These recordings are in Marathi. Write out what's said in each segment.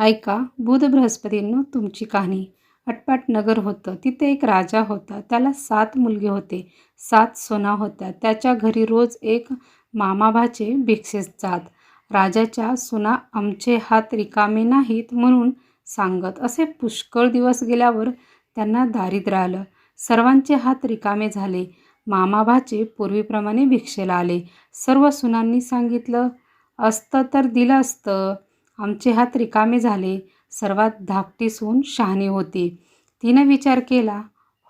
ऐका, बुध बृहस्पतींनो तुमची कहाणी. अटपाट नगर होतं. तिथे एक राजा होता. त्याला 7 मुलगे होते, 7 सुना होत्या. त्याच्या घरी रोज एक मामाभाचे भिक्षेस जात. राजाच्या सुना आमचे हात रिकामे नाहीत म्हणून सांगत. असे पुष्कळ दिवस गेल्यावर त्यांना दारिद्र्य आलं. सर्वांचे हात रिकामे झाले. मामाभाचे पूर्वीप्रमाणे भिक्षेला आले. सर्व सुनांनी सांगितलं, असतं तर दिलं असतं, आमचे हात रिकामे झाले. सर्वात धाकटी सून शहाणी होती. तिनं विचार केला,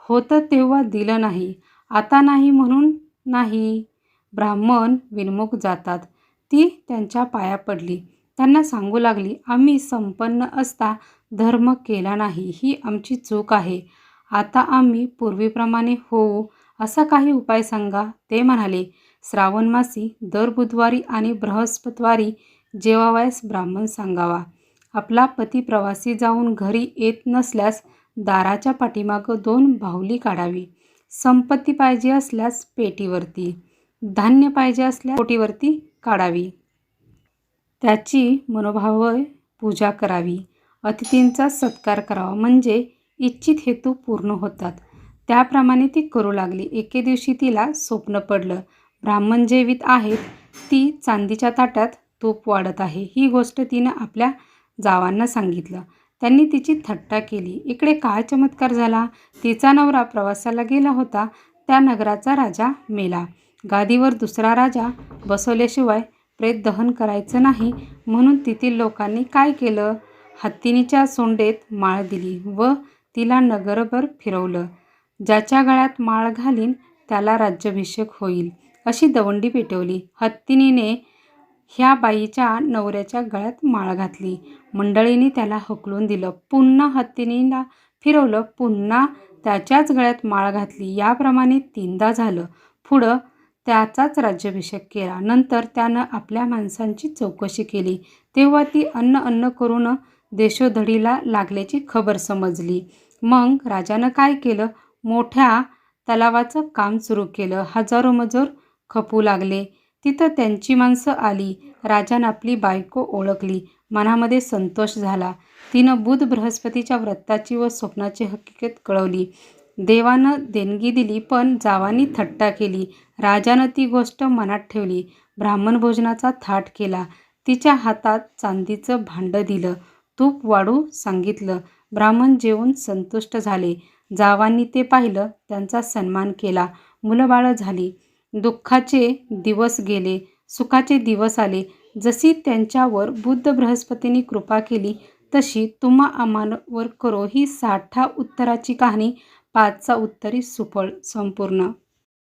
होतं तेव्हा दिलं नाही, आता नाही म्हणून नाही. ब्राह्मण विनमुख जातात. ती त्यांच्या पाया पडली. त्यांना सांगू लागली, आम्ही संपन्न असता धर्म केला नाही, ही आमची चूक आहे. आता आम्ही पूर्वीप्रमाणे होऊ असा काही उपाय सांगा. ते म्हणाले, श्रावण मासी दर बुधवारी आणि बृहस्पतिवारी जेवावयास ब्राह्मण सांगावा. आपला पती प्रवासी जाऊन घरी येत नसल्यास दाराच्या पाठीमागं 2 बाहुली काढावी. संपत्ती पाहिजे असल्यास पेटीवरती, धान्य पाहिजे असल्यास पोटीवरती काढावी. त्याची मनोभावे पूजा करावी. अतिथींचा सत्कार करावा, म्हणजे इच्छित हेतू पूर्ण होतात. त्याप्रमाणे ती करू लागली. एके दिवशी तिला स्वप्न पडलं. ब्राह्मण जेवीत आहेत. ती चांदीच्या ताटात तूप वाढत आहे. ही गोष्ट तिनं आपल्या जावांना सांगितलं. त्यांनी तिची थट्टा केली. इकडे काय चमत्कार झाला. तिचा नवरा प्रवासाला गेला होता. त्या नगराचा राजा मेला. गादीवर दुसरा राजा बसवल्याशिवाय प्रेत दहन करायचं नाही म्हणून तेथील लोकांनी काय केलं, हत्तीणीच्या सोंडेत माळ दिली व तिला नगरभर फिरवलं. ज्याच्या गळ्यात माळ घालीन त्याला राज्याभिषेक होईल, अशी दवंडी पेटवली. हत्तीणीने ह्या बाईच्या नवऱ्याच्या गळ्यात माळ घातली. मंडळींनी त्याला हकलून दिलं. पुन्हा हत्तीणीला फिरवलं, पुन्हा त्याच्याच गळ्यात माळ घातली. याप्रमाणे 3दा झालं. पुढं त्याचाच राज्याभिषेक केला. नंतर त्यानं आपल्या माणसांची चौकशी केली. तेव्हा ती अन्न करून देशोधडीला लागल्याची खबर समजली. मग राजानं काय केलं, मोठ्या तलावाचं काम सुरू केलं. हजारो मजूर खपू लागले. तिथं त्यांची माणसं आली. राजानं आपली बायको ओळखली. मनामध्ये संतोष झाला. तिनं बुध बृहस्पतीच्या व्रताची व स्वप्नाची हकीकत कळवली. देवानं देणगी दिली, पण जावांनी थट्टा केली. राजानं ती गोष्ट मनात ठेवली. ब्राह्मण भोजनाचा थाट केला. तिच्या हातात चांदीचं भांडं दिलं. तूप वाढू सांगितलं. ब्राह्मण जेवून संतुष्ट झाले. जावांनी ते पाहिलं. त्यांचा सन्मान केला. मुलंबाळं झाली. दुःखाचे दिवस गेले, सुखाचे दिवस आले. जशी त्यांच्यावर बुध बृहस्पतींनी कृपा केली तशी तुम्हा आम्हावर करो. ही 60 उत्तराची कहाणी 5चा उत्तरी सुफळ संपूर्ण.